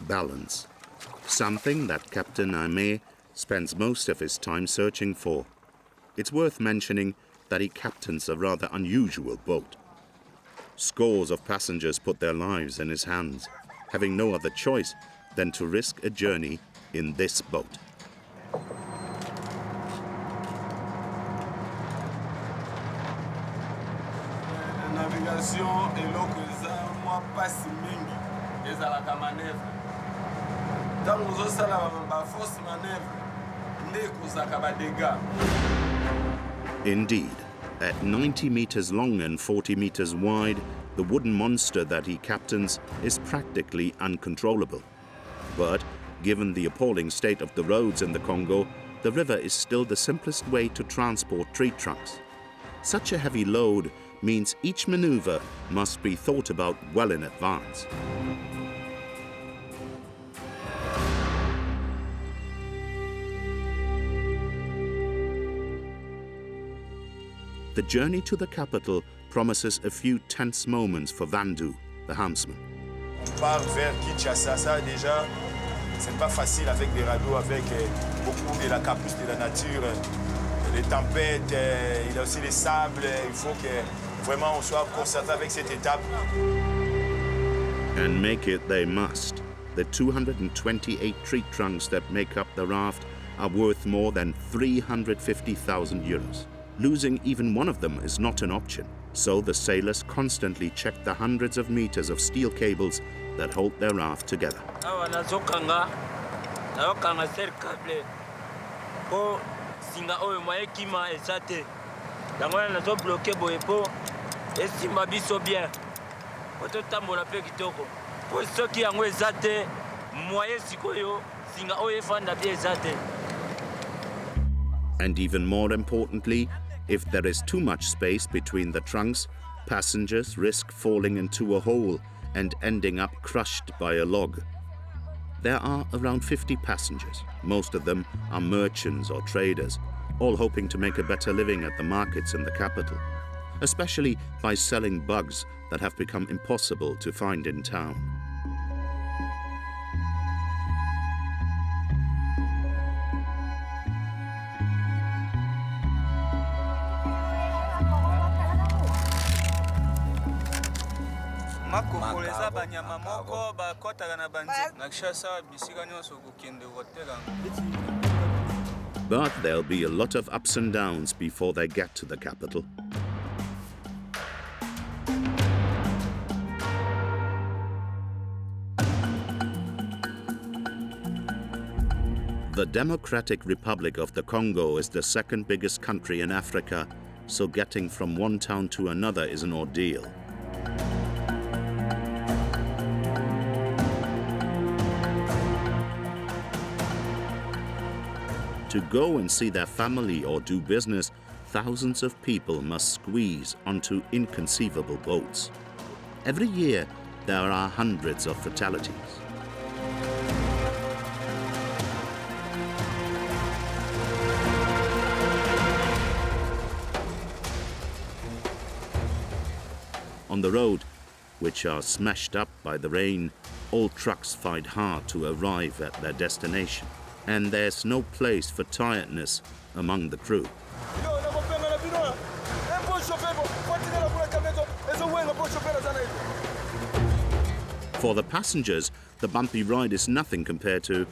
balance, something that Captain Aimé spends most of his time searching for. It's worth mentioning that he captains a rather unusual boat. Scores of passengers put their lives in his hands, having no other choice than to risk a journey in this boat. Indeed, at 90 meters long and 40 meters wide, the wooden monster that he captains is practically uncontrollable. But given the appalling state of the roads in the Congo, the river is still the simplest way to transport tree trunks. Such a heavy load means each maneuver must be thought about well in advance. The journey to the capital promises a few tense moments for Baju, the helmsman. On part vers Kinshasa, ça déjà, c'est pas facile avec des radeaux, avec beaucoup de la capuce de la nature, les tempêtes, il y a aussi les sables, il faut que vraiment on soit concentré avec cette étape. And make it they must. The 228 tree trunks that make up the raft are worth more than 350,000 euros. Losing even one of them is not an option, so the sailors constantly check the hundreds of meters of steel cables that hold their raft together. And even more importantly, if there is too much space between the trunks, passengers risk falling into a hole and ending up crushed by a log. There are around 50 passengers. Most of them are merchants or traders, all hoping to make a better living at the markets in the capital, especially by selling bugs that have become impossible to find in town. But there'll be a lot of ups and downs before they get to the capital. The Democratic Republic of the Congo is the second biggest country in Africa, so getting from one town to another is an ordeal. To go and see their family or do business, thousands of people must squeeze onto inconceivable boats. Every year, there are hundreds of fatalities. On the road, which are smashed up by the rain, all trucks fight hard to arrive at their destination. And there's no place for tiredness among the crew. For the passengers, the bumpy ride is nothing compared to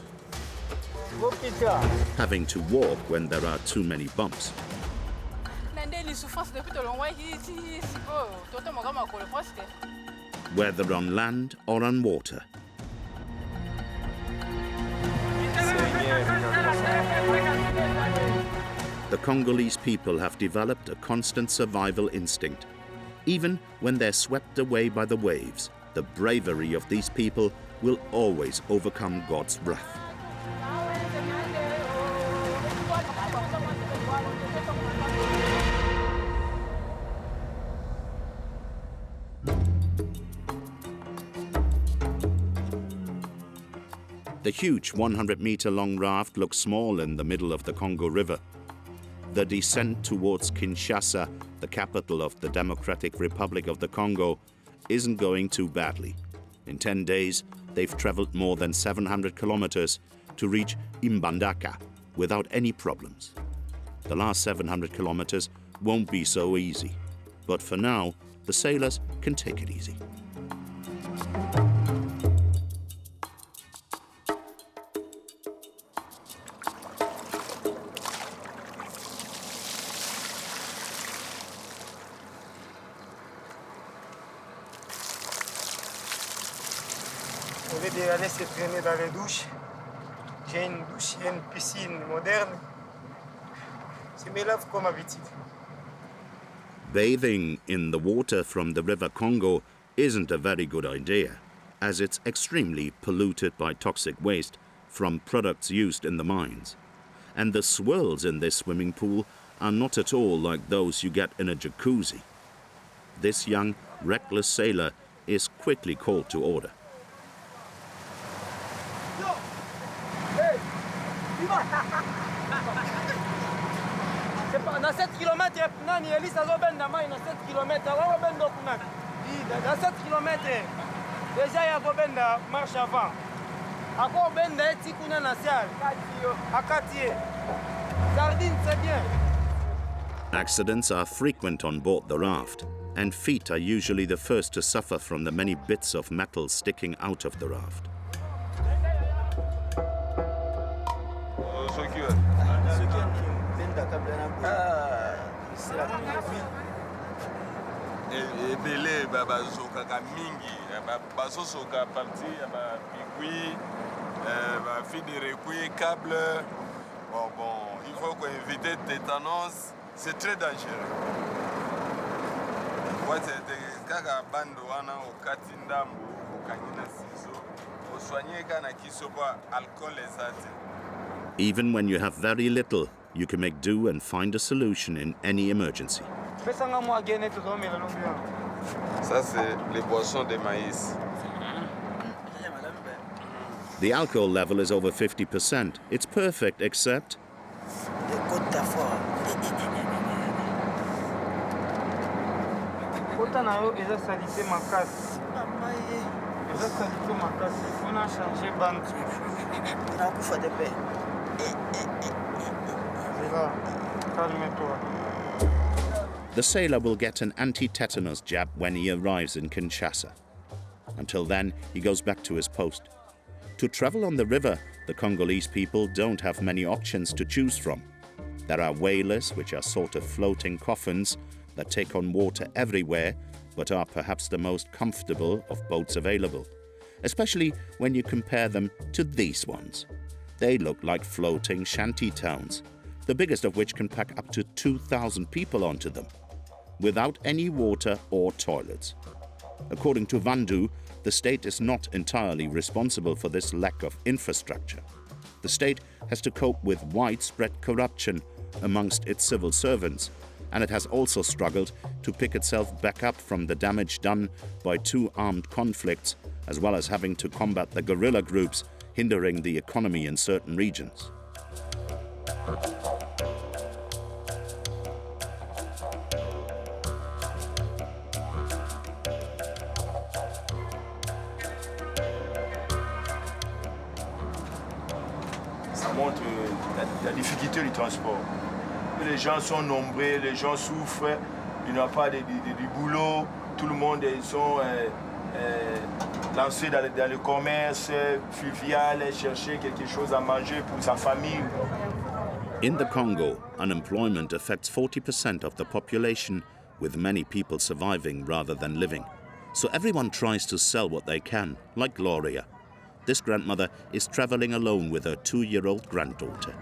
having to walk when there are too many bumps. Whether on land or on water. The Congolese people have developed a constant survival instinct. Even when they're swept away by the waves, the bravery of these people will always overcome God's wrath. The huge 100-meter-long raft looks small in the middle of the Congo River. The descent towards Kinshasa, the capital of the Democratic Republic of the Congo, isn't going too badly. In 10 days, they've traveled more than 700 kilometers to reach Mbandaka without any problems. The last 700 kilometers won't be so easy, but for now, the sailors can take it easy. Au lieu de la laisser traîner dans les douches, j'ai une douche et une piscine moderne. Je me lave comme habitude. Bathing in the water from the River Congo isn't a very good idea, as it's extremely polluted by toxic waste from products used in the mines. And the swirls in this swimming pool are not at all like those you get in a jacuzzi. This young, reckless sailor is quickly called to order. Dans 7 km, nani Elisa azobenda mai na 7 km, awabenda kuna. Dans 7 km, déjà ya gobenda marche avant. Ako benda eti kuna na sial. Akati. Sardine, c'est bien. Accidents are frequent on board the raft, and feet are usually the first to suffer from the many bits of metal sticking out of the raft. Ebele bazoka mingi bazosoka parti ba pigui ba fidere kui câble bon il faut qu'on évite tétanos, c'est très dangereux. Kwa c'est kaka bando wana okati ndambo okangina sizo oswanye kana kisoba alcool ezate. Even when you have very little, you can make do and find a solution in any emergency. Ça c'est les boissons de maïs. The alcohol level is over 50%. It's perfect, except the sailor will get an anti-tetanus jab when he arrives in Kinshasa. Until then, he goes back to his post. To travel on the river, the Congolese people don't have many options to choose from. There are whalers, which are sort of floating coffins that take on water everywhere, but are perhaps the most comfortable of boats available, especially when you compare them to these ones. They look like floating shanty towns, the biggest of which can pack up to 2,000 people onto them, without any water or toilets. According to Baju, the state is not entirely responsible for this lack of infrastructure. The state has to cope with widespread corruption amongst its civil servants, and it has also struggled to pick itself back up from the damage done by two armed conflicts, as well as having to combat the guerrilla groups hindering the economy in certain regions. Ça montre la difficulté du transport. Les gens sont nombreux, les gens souffrent, il n'y a pas de boulot, tout le monde sont lancés dans le commerce fluvial, chercher quelque chose à manger pour sa famille. In the Congo, unemployment affects 40% of the population, with many people surviving rather than living. So everyone tries to sell what they can, like Gloria. This grandmother is traveling alone with her 2-year-old granddaughter.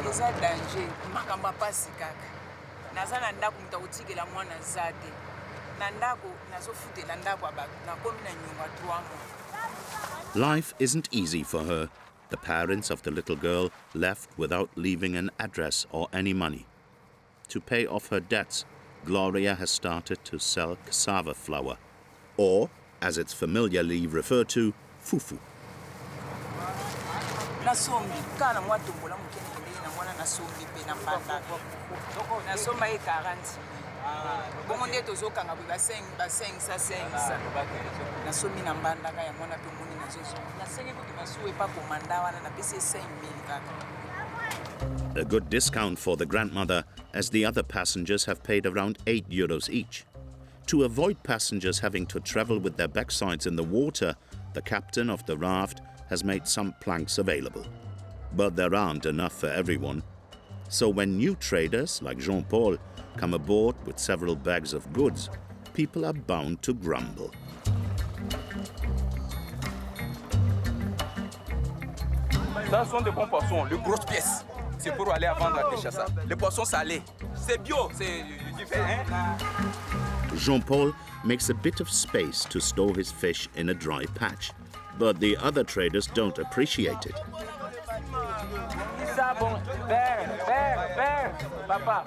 Eza danger, makamba pasi kaka. Naza na ndako mutakutikela mwana zade. Na ndako nazofutela ndako abantu nakomi na nyumba 3 mois. Life isn't easy for her. The parents of the little girl left without leaving an address or any money. To pay off her debts, Gloria has started to sell cassava flour, or, as it's familiarly referred to, fufu. nasombi kana mwa tombola mukene kende na mwana nasombi pe na mbanda nasomba e 40 bongo nde tozokanga bwe ba 5 nasombi na mbanda ka ya mwana pe moni nazozo nasenge kuti masuwe pa komanda wana na pese 5000 kaka. A good discount for the grandmother, as the other passengers have paid around €8 each. To avoid passengers having to travel with their backsides in the water, the captain of the raft has made some planks available. But there aren't enough for everyone. So when new traders like Jean-Paul come aboard with several bags of goods, people are bound to grumble. Ça sont des bons poissons, les grosses pièces. C'est pour aller à vendre à Kinshasa. Les poissons salés. C'est bio, c'est différent. Jean-Paul makes a bit of space to store his fish in a dry patch, but the other traders don't appreciate it. Papa,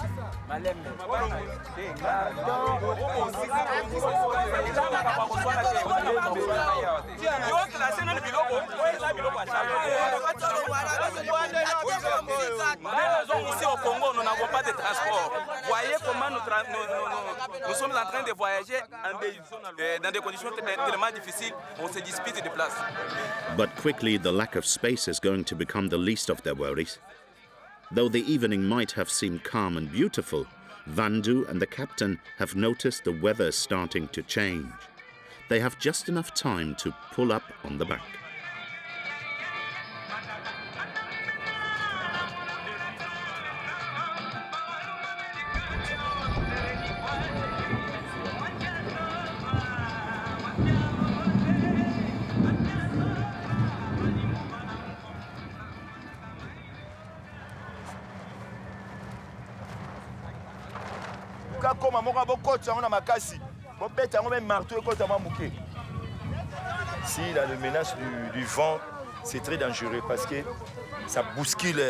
Ici au Congo, nous n'avons pas de transport. Voyez comment nous sommes en train de voyager dans des conditions tellement difficiles, on se dispute de place. But quickly, the lack of space is going to become the least of their worries. Though the evening might have seemed calm and beautiful, Baju and the captain have noticed the weather starting to change. They have just enough time to pull up on the bank. Koma moka bokotsa ngona makasi bobeta ngome marteau ekota mamuke. Si il a le menace du vent, c'est très dangereux parce que ça bouscule,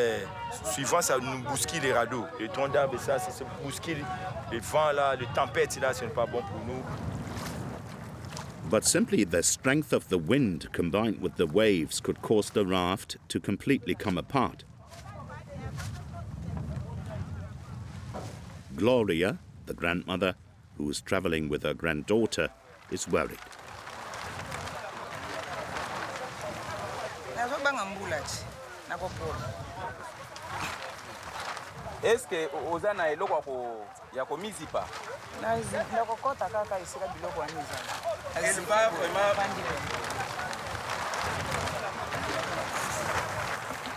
suivant ça nous bouscule les radeaux. Les troncs d'arbres, ça bouscule les vents là, les tempêtes là, ce n'est pas bon pour nous. But simply the strength of the wind combined with the waves could cause the raft to completely come apart. Gloria, the grandmother, who is traveling with her granddaughter, is worried. Est-ce que vous avez un misipa?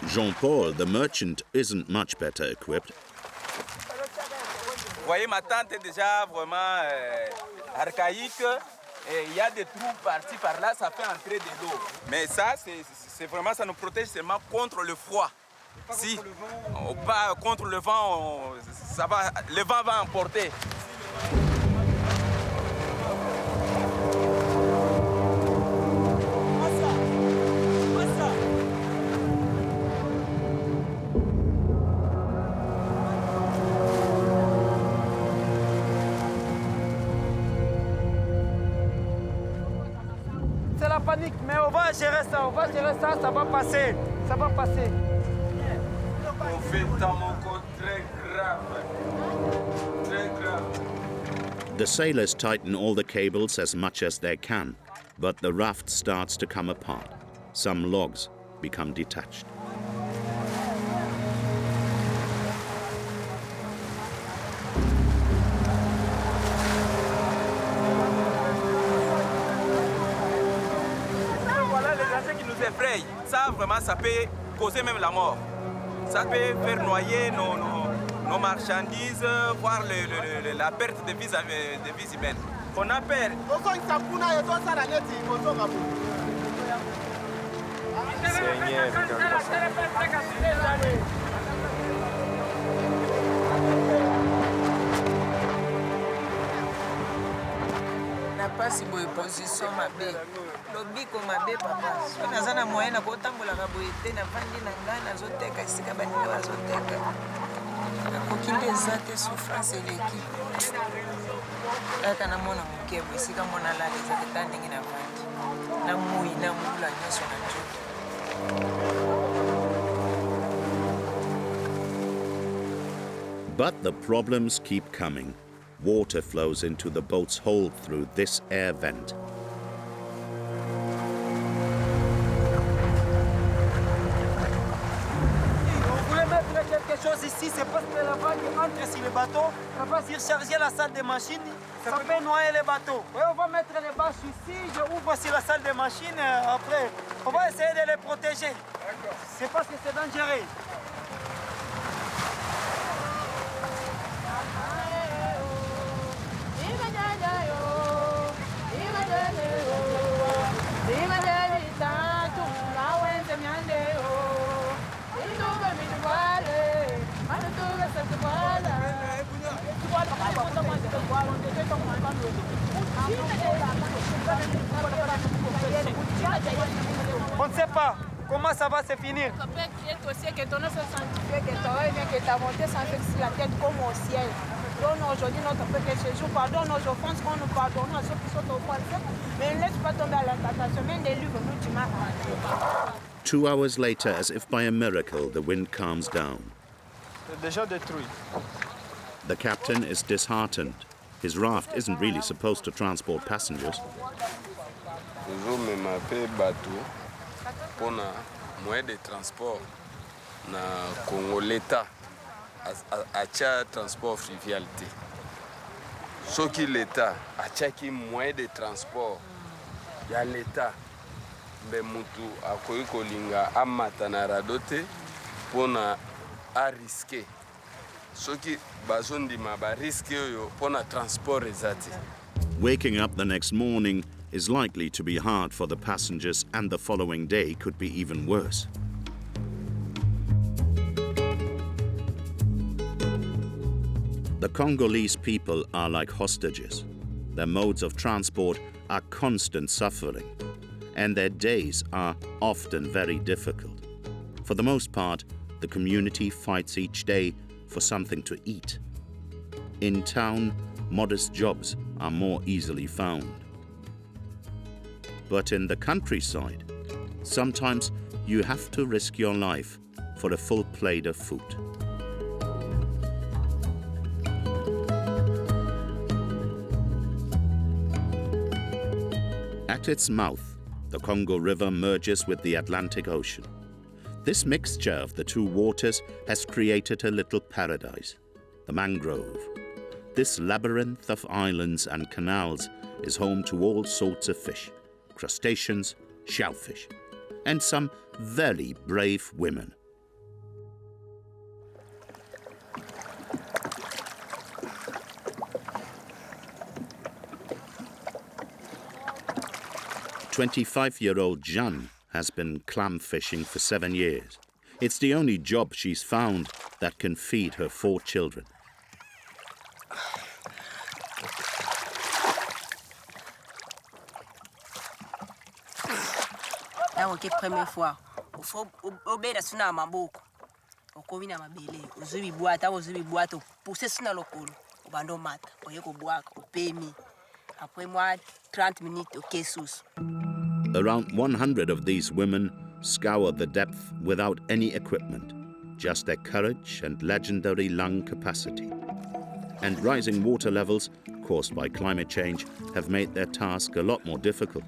Jean-Paul, the merchant, isn't much better equipped. Vous voyez, ma tente est déjà vraiment archaïque. Il y a des trous par-ci, par-là, ça fait entrer de l'eau. Mais ça, c'est vraiment, ça nous protège seulement contre le froid. Si, pas contre le vent, ça va, le vent va emporter. c'est la panique, mais on va gérer ça, ça va passer, ça va passer. On fait un coup très grave. The sailors tighten all the cables as much as they can, but the raft starts to come apart. Some logs become detached. Voilà les dangers qui nous effrayent. Ça, vraiment, ça peut causer même la mort. Ça peut faire noyer nos marchandises, voire la perte de vies humaines. On a peur. Na pasi boye position mabe lobiko mabe papa so naza na moyen na kotambolaka boye te navandi na ngai nazoteka esika baninga bazoteka nakoki nde eza te souffrance eleki kaka namona moke boye esika mona lala eza te ta ndenge navandi na moi na mbula nyonso na nzoto. But the problems keep coming. Water flows into the boat's hold through this air vent. Quelque chose ici, c'est parce que la vague entre sur le bateau, ça va surcharger la salle des machines, ça peut noyer les bateaux. Oui, on va mettre les bâches ici, je ouvre sur la salle des machines, après, on va essayer de les protéger. C'est parce que c'est dangereux. On ne sait pas comment ça va se finir. Aujourd'hui, notre peuple se joue, pardonne nos offenses, qu'on nous pardonne à ceux qui sont au poisson, mais ne laisse pas tomber à la tentation, mais délivre-nous du mal. 2 hours later, as if by a miracle, the wind calms down. C'est déjà détruit. The captain is disheartened. His raft isn't really supposed to transport passengers. Nous avons bateau pour un moyen de transport na Congo l'État a transport frivialité. Ce qui l'État a qui moyen de transport ya l'État be mutu akoyi kolinga amata na radote pona a risquer. Ce qui bazondima ba risquer yo pona transport ezati. Waking up the next morning is likely to be hard for the passengers, and the following day could be even worse. The Congolese people are like hostages. Their modes of transport are constant suffering, and their days are often very difficult. For the most part, the community fights each day for something to eat. In town, modest jobs are more easily found. But in the countryside, sometimes you have to risk your life for a full plate of food. At its mouth, the Congo River merges with the Atlantic Ocean. This mixture of the two waters has created a little paradise, the mangrove. This labyrinth of islands and canals is home to all sorts of fish, crustaceans, shellfish, and some very brave women. "25-year-old Jeanne has been clam fishing for 7 years. It's the only job she's found that can feed her 4 children. La première fois, il faut obéir à la maboko. Au commune à mabélé, aux zubi boîte, pousser sur le col, au bandon mat, au yoko boak, au PMI. Après moi, 30 minutes au caissous. Around 100 of these women scour the depth without any equipment, just their courage and legendary lung capacity. And rising water levels, caused by climate change, have made their task a lot more difficult.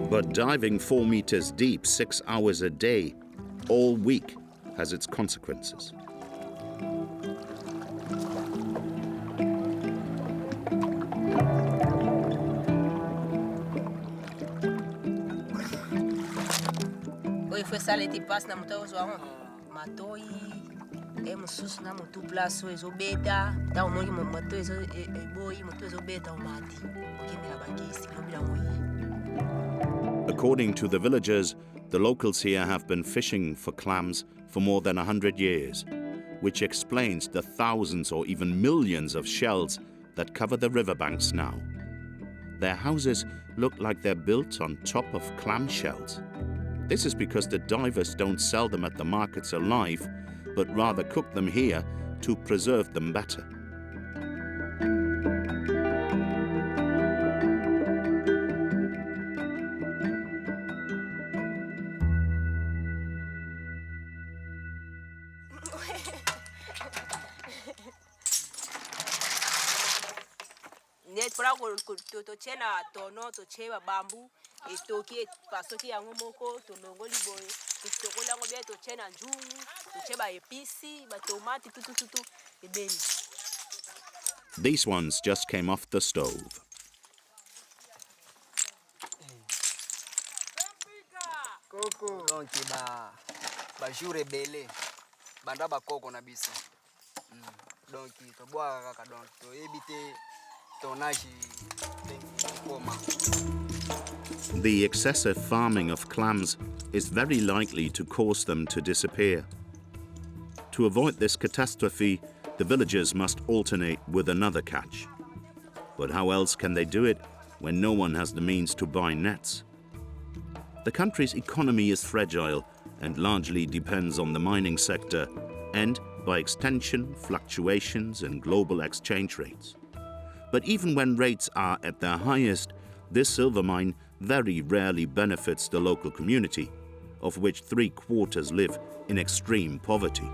But diving 4 meters deep 6 hours a day, all week, has its consequences. According to the villagers, the locals here have been fishing for clams for more than 100 years, which explains the thousands or even millions of shells that cover the riverbanks now. Their houses look like they're built on top of clam shells. This is because the divers don't sell them at the markets alive, but rather cook them here to preserve them better. Tochena tono tocheba bambu etoki pasoki yango moko tolongoli boye tokola ngo be tochena njungu tocheba episi ba tomati tutu ebeni. These ones just came off the stove. Coco donc Baju rebelle banda ba koko na biso. Donc to boa kaka donc to ebite. The excessive farming of clams is very likely to cause them to disappear. To avoid this catastrophe, the villagers must alternate with another catch. But how else can they do it when no one has the means to buy nets? The country's economy is fragile and largely depends on the mining sector and, by extension, fluctuations in global exchange rates. But even when rates are at their highest, this silver mine very rarely benefits the local community, of which 3/4 live in extreme poverty.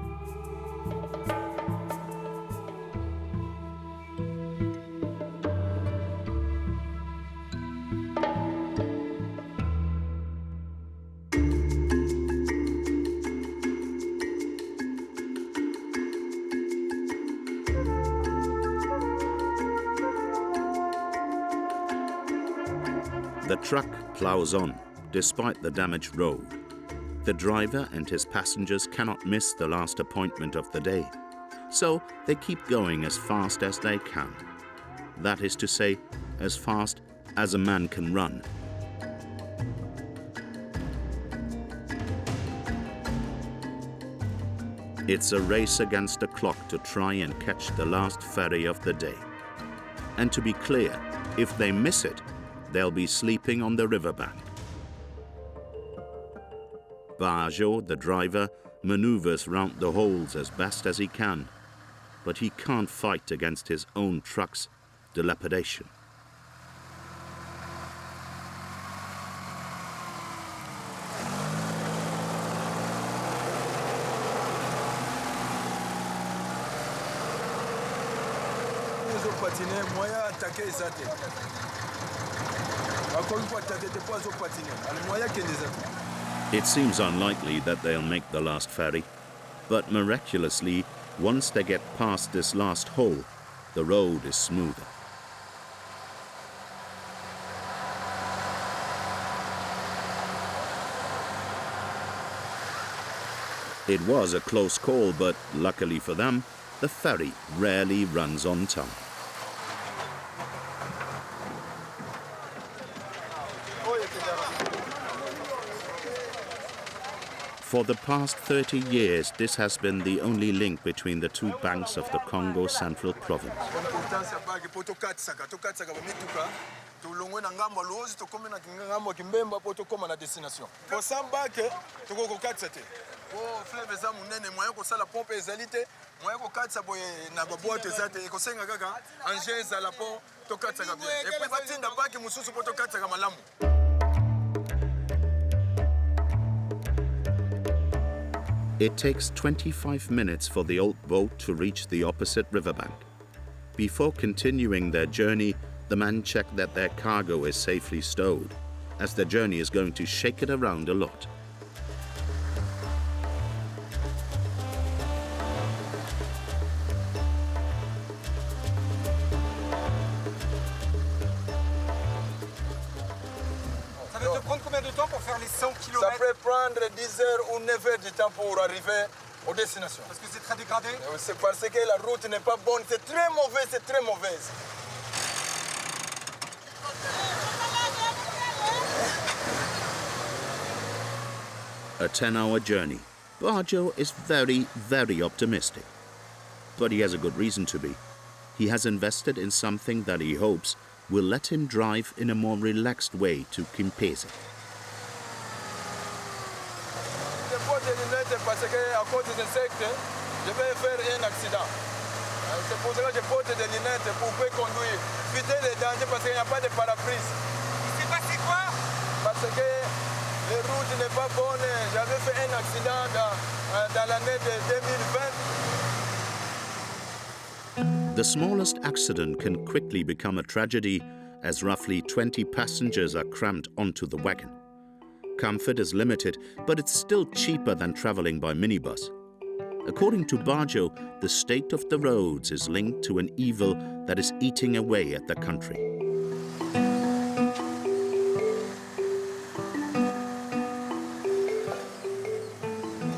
The truck plows on, despite the damaged road. The driver and his passengers cannot miss the last appointment of the day, so they keep going as fast as they can. That is to say, as fast as a man can run. It's a race against the clock to try and catch the last ferry of the day. And to be clear, if they miss it, they'll be sleeping on the riverbank. Baju, the driver, maneuvers round the holes as best as he can, but he can't fight against his own truck's dilapidation. It seems unlikely that they'll make the last ferry, but miraculously, once they get past this last hole, the road is smoother. It was a close call, but luckily for them, the ferry rarely runs on time. For the past 30 years, this has been the only link between the two banks of the Congo Central Province. It takes 25 minutes for the old boat to reach the opposite riverbank. Before continuing their journey, the men check that their cargo is safely stowed, as the journey is going to shake it around a lot. Ça peut prendre 10 heures ou 9 heures de temps pour arriver aux destinations. Parce que c'est très dégradé? C'est parce que la route n'est pas bonne, c'est très mauvais, c'est très mauvaise. A 10-hour journey. Baju is very, very optimistic. But he has a good reason to be. He has invested in something that he hopes will let him drive in a more relaxed way to Kinshasa. des lunettes parce qu'à cause des insectes, je vais faire un accident. C'est pour ça que je porte des lunettes pour pouvoir conduire. Éviter les dangers parce qu'il n'y a pas de parapluie. C'est passé quoi? Parce que les routes n'est pas bonne. J'avais fait un accident dans l'année de 2020. The smallest accident can quickly become a tragedy as roughly 20 passengers are crammed onto the wagon. Comfort is limited, but it's still cheaper than traveling by minibus. According to Baju, the state of the roads is linked to an evil that is eating away at the country.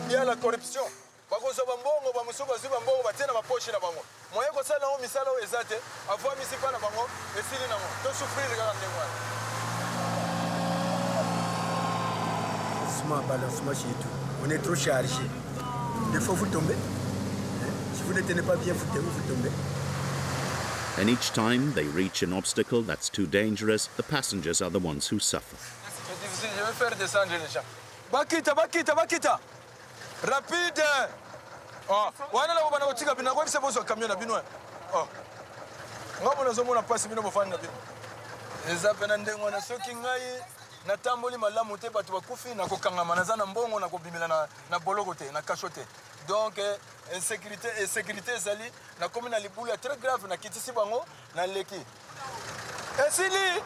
Il y a la corruption. Bakozwa mbongo bamusuka ziba mbongo batena maposhi na bango. Moye ko sala o misala o ezate, avwa misipa na bango, esili na mo. To souffrir kaka ndengwa. Sma balancement chez tout. On est trop chargé. Des fois vous tombez. Si vous ne tenez pas bien, vous tombez. And each time they reach an obstacle that's too dangerous, the passengers are the ones who suffer. C'est difficile, je vais faire descendre les gens. Bakita. Rapide. Oh, wana la bana kotika bina kwa bisa bozo camion na bino. Oh. Ngabo nazomona pasi bino bofani na bino. Eza pena ndengo na soki ngai na tamboli malamu te batu bakufi na kokangama naza na mbongo na kobimela na boloko te na kashote. Donc insécurité ezali na komi na libulu ya très grave na kitisi bango na leki. Esili.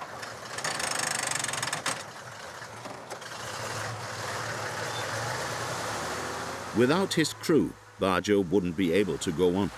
Without his crew, Baju wouldn't be able to go on.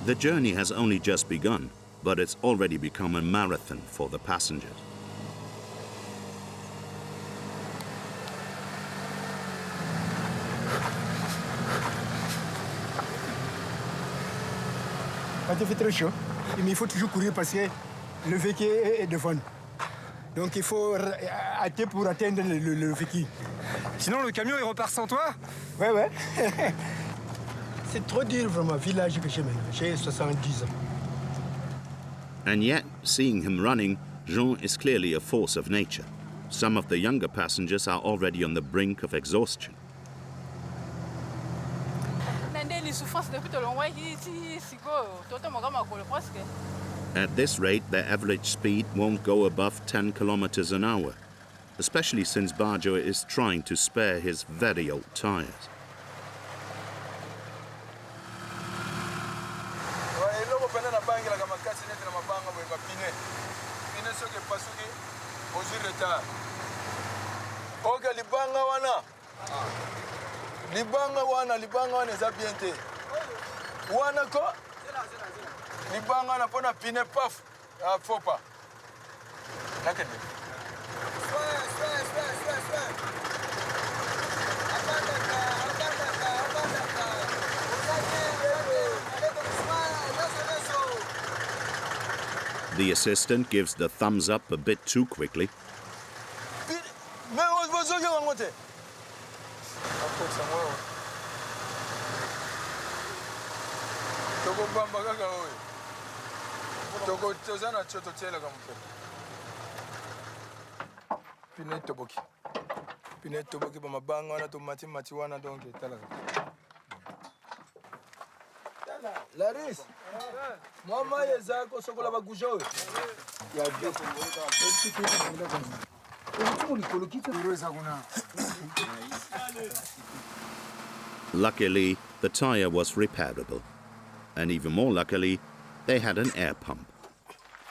The journey has only just begun, but it's already become a marathon for the passengers. Quand il fait très chaud, mais il faut toujours courir parce que le véhicule est devant nous. Donc il faut hâter pour atteindre le véhicule. Sinon le camion il repart sans toi? Ouais. C'est trop dur vraiment, village que j'ai 70 ans. And yet, seeing him running, Jean is clearly a force of nature. Some of the younger passengers are already on the brink of exhaustion. At this rate, their average speed won't go above 10 kilometers an hour, especially since Baju is trying to spare his very old tires. Libanga wana eza bien te. Wana ko? Libanga na pona pine paf. Faut pas. Nakende. The assistant gives the thumbs up a bit too quickly. Laris, mama yezako sokola baguja we. Luckily, the tire was repairable. And even more luckily, they had an air pump.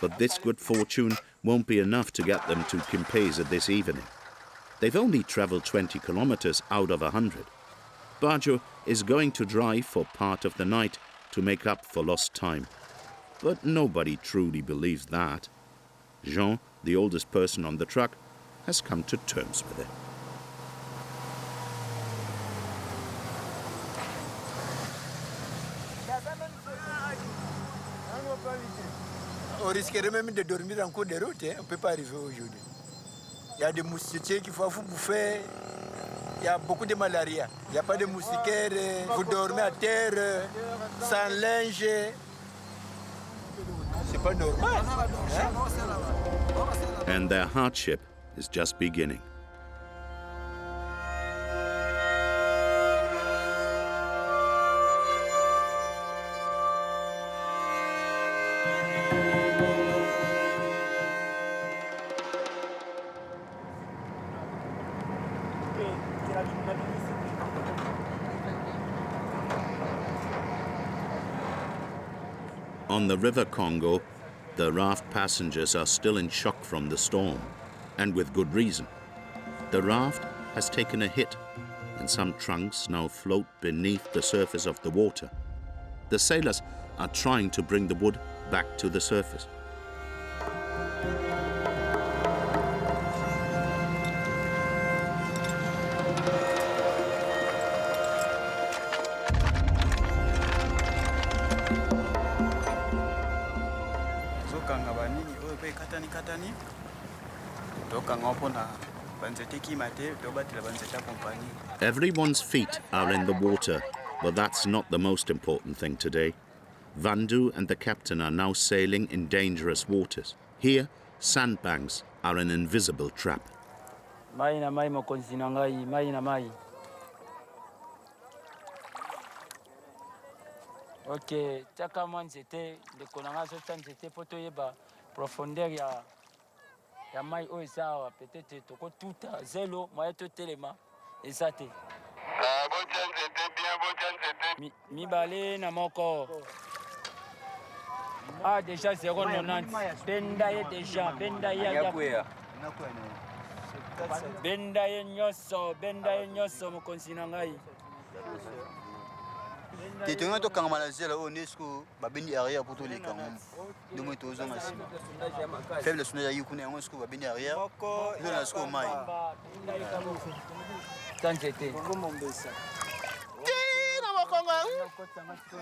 But this good fortune won't be enough to get them to Kinshasa this evening. They've only traveled 20 kilometers out of 100. Baju is going to drive for part of the night to make up for lost time. But nobody truly believes that. Jean, the oldest person on the truck, has come to terms with it. On risquerait même de dormir en cours de route, hein. On ne peut pas arriver aujourd'hui. Il y a des moustiquaires qu'il faut bouffer, il y a beaucoup de malaria. Il n'y a pas de moustiquaires, vous dormez à terre, sans linge. C'est pas normal. Hein? And their hardship is just beginning. On the River Congo, the raft passengers are still in shock from the storm, and with good reason. The raft has taken a hit, and some trunks now float beneath the surface of the water. The sailors are trying to bring the wood back to the surface. Everyone's feet are in the water, but that's not the most important thing today. Baju and the captain are now sailing in dangerous waters. Here, sandbanks are an invisible trap. Mai na mai mokonzi na ngai, mai na mai. Ok, taka mwanzete de konanga so tanzete poto yeba profondeur ya mai o sawa peut-être toko tuta zelo moya to telema ezate. Mi balé na moko. Ah déjà 0,90. Benda ye déjà, benda ye. Benda ye nyoso mokonzi na ngai. Titonga to kanga malazela o nesco babini arrière pour tous les camps. Nous mettons aux hommes assis. Faible sonnerie yukune on sco babini arrière. Nous la sco mai. Tanzete.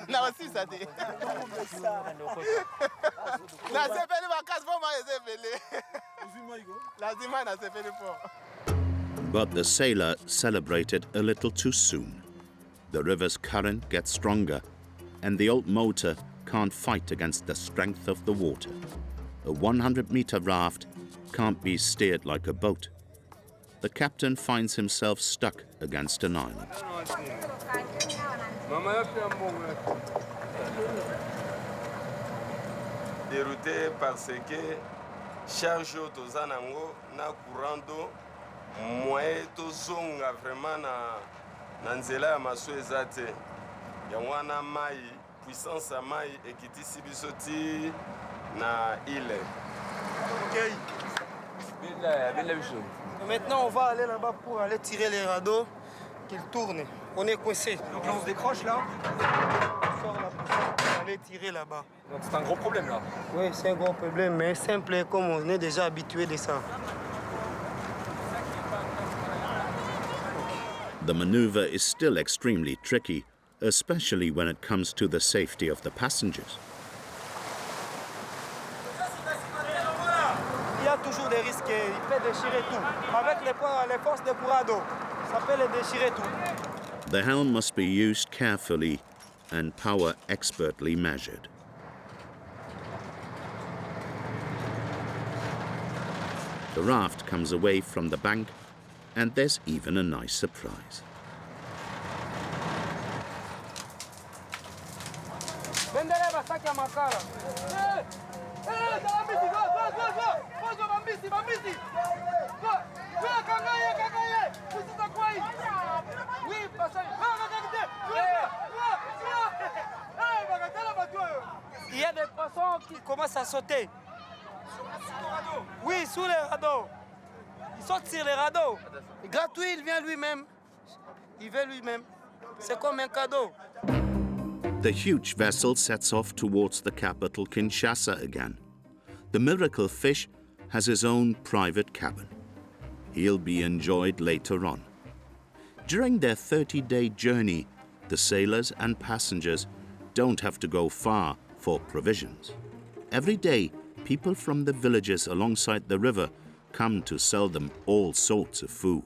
Na aussi ça dit. Na sepeli vacances pour moi sepeli. Lazima na sepeli pour. But the sailor celebrated a little too soon. The river's current gets stronger, and the old motor can't fight against the strength of the water. A 100-meter raft can't be steered like a boat. The captain finds himself stuck against an island. Dérouté parce que charge tozanango na courando moye tozonga vraiment na nzela ya maso eza te yango wana mai puissance ya mai ekitisi biso ti na ile. Maintenant on va aller là-bas pour aller tirer les radeaux qu'ils tournent. On est coincé. Donc là on se décroche là. On sort la poussière pour aller tirer là-bas. Donc c'est un gros problème là. Oui, c'est un gros problème, mais simple comme on est déjà habitué de ça. The maneuver is still extremely tricky, especially when it comes to the safety of the passengers. Il y a toujours des risques, il peut déchirer tout. Avec les forces de courado, ça peut les déchirer tout. The helm must be used carefully and power expertly measured. The raft comes away from the bank, and there's even a nice surprise. Il y a des poissons qui commencent à sauter. Oui, sous les radeaux. Il saute sur les radeaux. Gratuit, il vient lui-même. Il veut lui-même. C'est comme un cadeau. The huge vessel sets off towards the capital Kinshasa again. The miracle fish has his own private cabin. He'll be enjoyed later on. During their 30-day journey, the sailors and passengers don't have to go far for provisions. every day, people from the villages alongside the river come to sell them all sorts of food.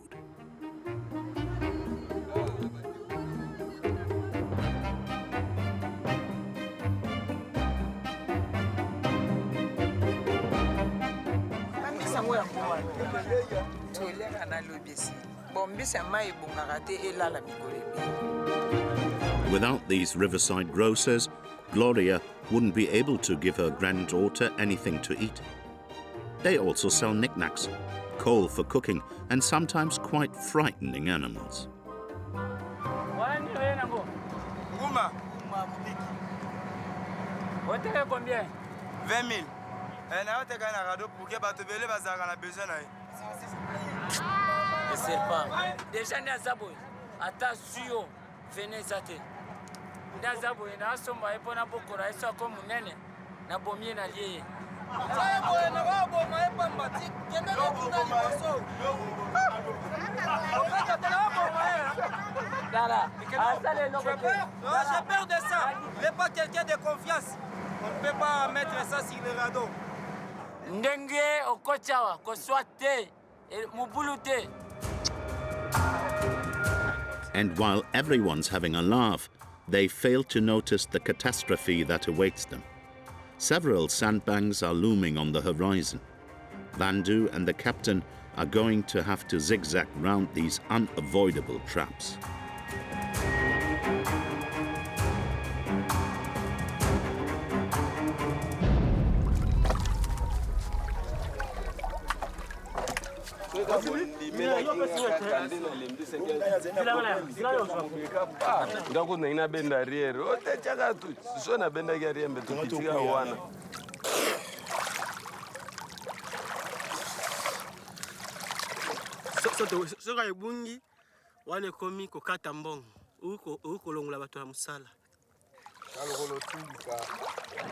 Without these riverside grocers, Gloria wouldn't be able to give her granddaughter anything to eat. They also sell knickknacks, coal for cooking, and sometimes quite frightening animals. J'ai peur de ça. Il n'est pas quelqu'un de confiance. On ne peut pas mettre ça sur le radeau. And while everyone's having a laugh, they fail to notice the catastrophe that awaits them. Several sandbanks are looming on the horizon. Baju and the captain are going to have to zigzag round these unavoidable traps.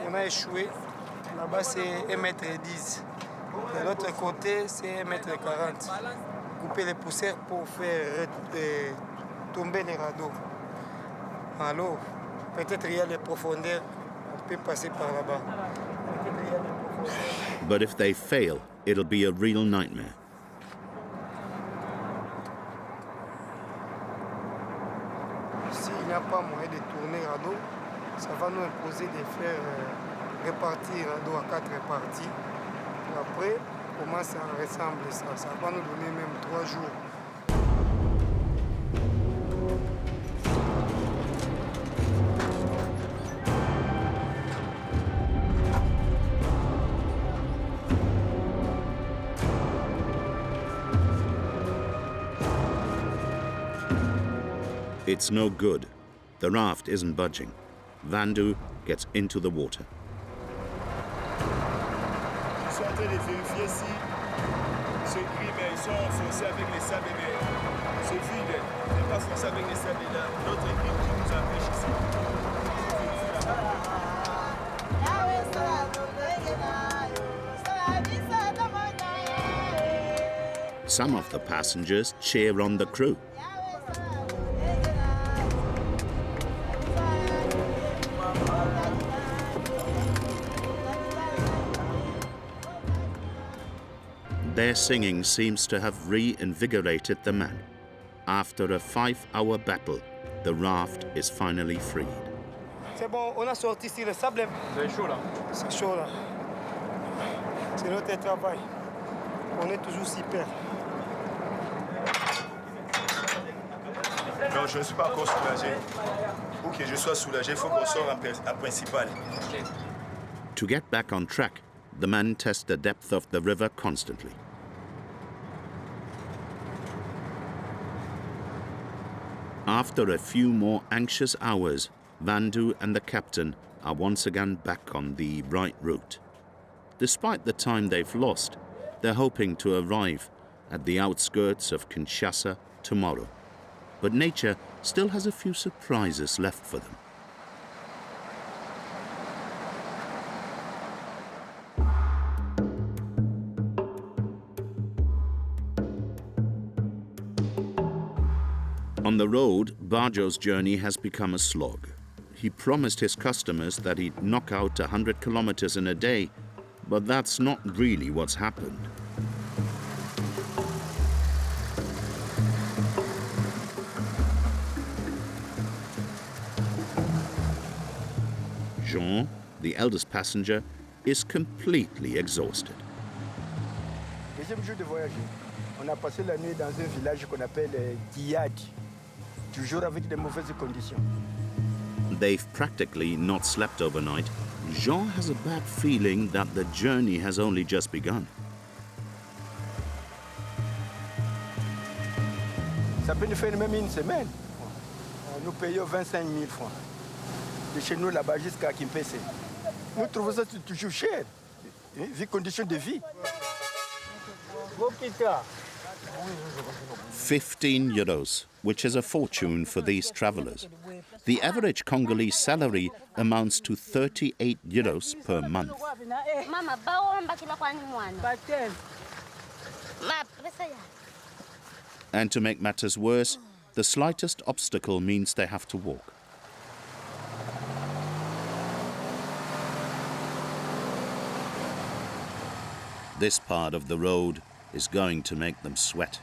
On a échoué. Là-bas, c'est 1,10 m. De l'autre côté, c'est 1,40 m. Couper les poussières pour faire tomber les radeaux. Alors, peut-être il y a des profondeurs, on peut passer par là-bas. But if they fail, it'll be a real nightmare. S'il n'y a pas moyen de tourner le radeau, ça va nous imposer de faire répartir le radeau à 4 parties. Et après, comment ça ressemble ça? Ça va nous donner même 3 jours. It's no good. The raft isn't budging. Baju gets into the water. Ils sont en train de vérifier si ce gris, mais ils sont forcés avec les sables, mais ce vide n'est pas forcé avec les sables. L'autre gris qui nous empêche ici. Some of the passengers cheer on the crew. Their singing seems to have reinvigorated the men. After a 5-hour battle, the raft is finally freed. C'est bon, on a sorti sur le sable. C'est chaud là. C'est chaud là. C'est notre travail. On est toujours super. Non, je ne suis pas encore soulagé. Pour que je sois soulagé, il faut qu'on sorte en principal. To get back on track, the men test the depth of the river constantly. After a few more anxious hours, Baju and the captain are once again back on the right route. Despite the time they've lost, they're hoping to arrive at the outskirts of Kinshasa tomorrow. But nature still has a few surprises left for them. On the road, Bajo's journey has become a slog. he promised his customers that he'd knock out 100 kilometers in a day, but that's not really what's happened. Jean, the eldest passenger, is completely exhausted. Deuxième jour de voyage, on a passé la nuit dans un village qu'on appelle Guillade, toujours avec de mauvaises conditions. They've practically not slept overnight. Jean has a bad feeling that the journey has only just begun. Ça peut nous faire même une semaine. Nous payons 25 000 francs. De chez nous là-bas jusqu'à Kinshasa. Nous trouvons ça toujours cher, vu conditions de vie. 15 euros, which is a fortune for these travelers. The average Congolese salary amounts to 38 euros per month. And to make matters worse, the slightest obstacle means they have to walk. This part of the road is going to make them sweat.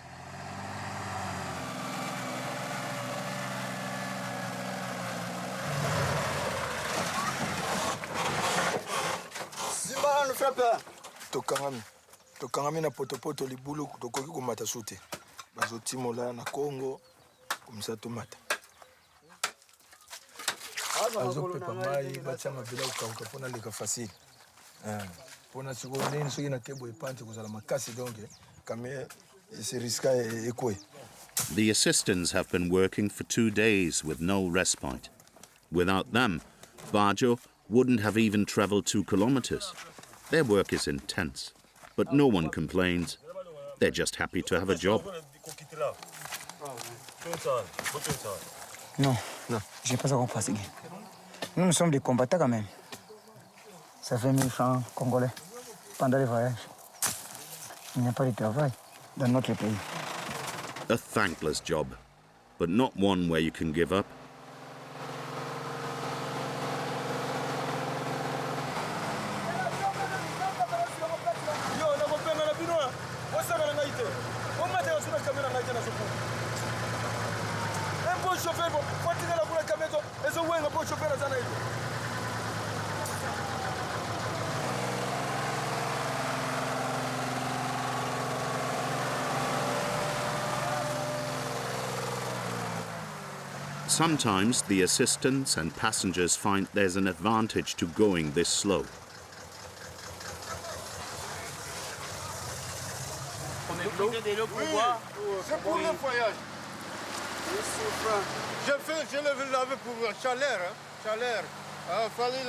tokangami na potopoto libulu tokoki komata sute bazotimola na Congo komisa tomata azopepa mai batia mabela ukauka mpona leka facile mpona sikoyo nini soki na kebo epante kozala makasi donc kame se riska ekwe. The assistants have been working for 2 days with no respite. Without them, Baju wouldn't have even traveled 2 kilometers. Their work is intense, but no one complains. They're just happy to have a job. Non, je n'ai pas encore fatigué. Nous sommes des combattants quand même. Ça fait 1000 francs congolais pendant les voyages. Il n'y a pas de travail dans notre pays. A thankless job, but not one where you can give up. Sometimes the assistants and passengers find there's an advantage to going this slow. C'est pour le voyage. Je l'ai lavé pour chaleur. Chaleur. Il fallait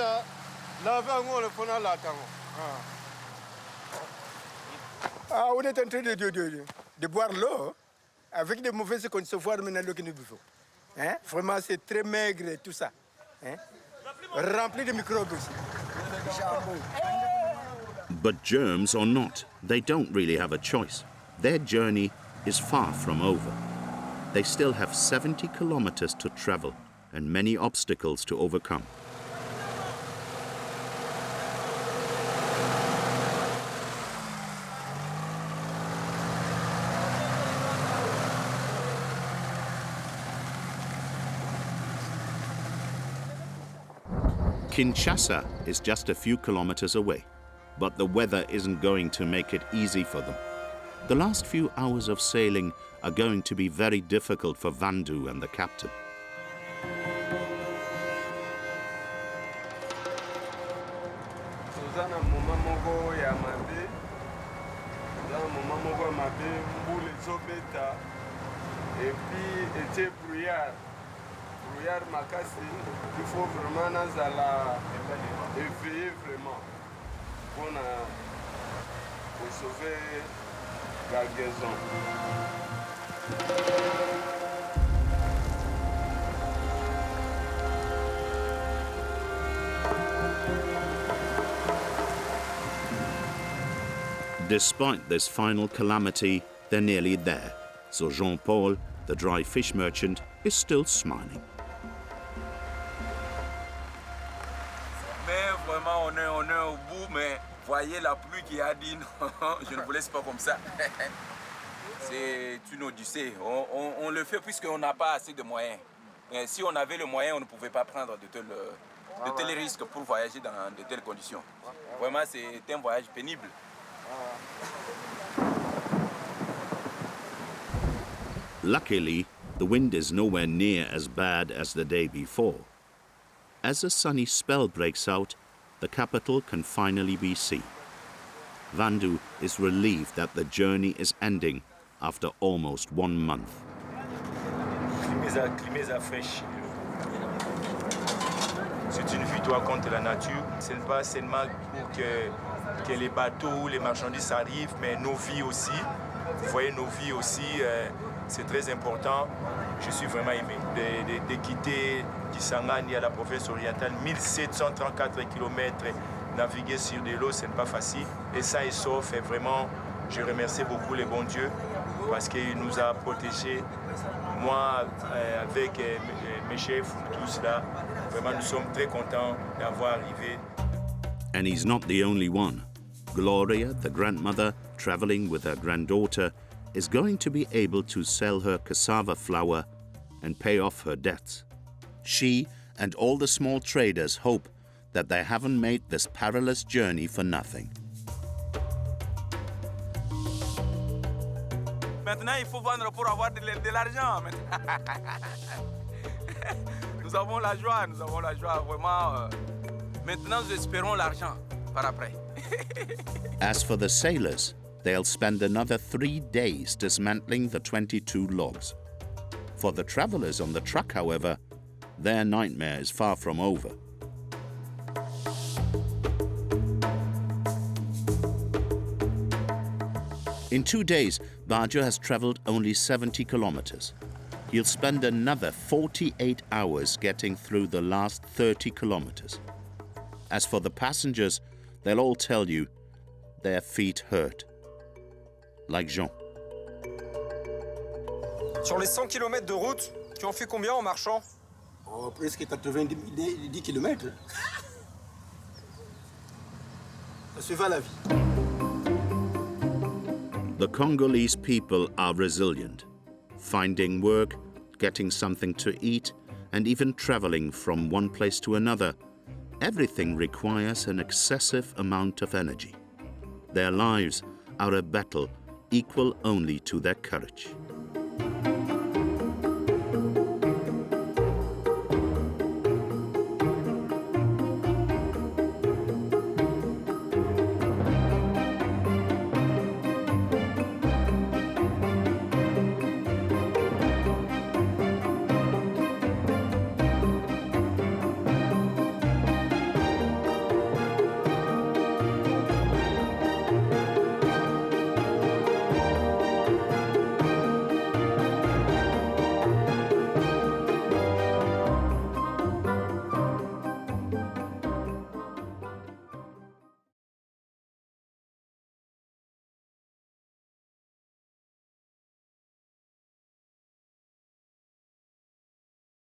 laver pour la tango. On est en train de boire l'eau avec de mauvaises conditions, voire maintenant l'eau que nous buvons. Hein? Vraiment, c'est très maigre et tout ça. Hein? Rempli de microbes aussi. But germs or not, they don't really have a choice. Their journey is far from over. They still have 70 kilometers to travel and many obstacles to overcome. Kinshasa is just a few kilometers away, but the weather isn't going to make it easy for them. The last few hours of sailing are going to be very difficult for Vandu and the captain. Il faut vraiment nazala éveiller vraiment pour sauver la gargaison. Despite this final calamity, they're nearly there. So Jean-Paul, the dry fish merchant, is still smiling. mais voyez la pluie qui a dit non, je ne vous laisse pas comme ça. C'est une odyssée. On le fait puisqu'on n'a pas assez de moyens. Et si on avait le moyen, on ne pouvait pas prendre de tels risques pour voyager dans de telles conditions. Vraiment, c'est un voyage pénible. Luckily, the wind is nowhere near as bad as the day before. As a sunny spell breaks out, the capital can finally be seen. Baju is relieved that the journey is ending after almost 1 month. Climat fraîche. C'est une victoire contre la nature. Ce n'est pas seulement pour que les bateaux, les marchandises arrivent, mais nos vies aussi. Vous voyez, nos vies aussi, c'est très important. Je suis vraiment aimé de quitter Kisangani à la province orientale, 1734 km naviguer sur de l'eau, ce n'est pas facile. Et ça, et sauf, et vraiment, je remercie beaucoup les bons dieux parce qu'il nous a protégés. Moi, avec mes chefs, tous là, vraiment, nous sommes très contents d'avoir arrivé. And he's not the only one. Gloria, the grandmother, traveling with her granddaughter, is going to be able to sell her cassava flour and pay off her debts. She and all the small traders hope that they haven't made this perilous journey for nothing. Maintenant, il faut vendre pour avoir de l'argent. Nous avons la joie, vraiment. Maintenant, nous espérons l'argent par après. As for the sailors, they'll spend another 3 days dismantling the 22 logs. For the travelers on the truck, however, their nightmare is far from over. In 2 days, Baju has traveled only 70 kilometers. He'll spend another 48 hours getting through the last 30 kilometers. As for the passengers, they'll all tell you their feet hurt. Like Jean. Sur les 100 km de route, tu en fais combien en marchant? Oh, presque 90 km. Ça se va la vie. The Congolese people are resilient, finding work, getting something to eat, and even traveling from one place to another. Everything requires an excessive amount of energy. Their lives are a battle equal only to their courage.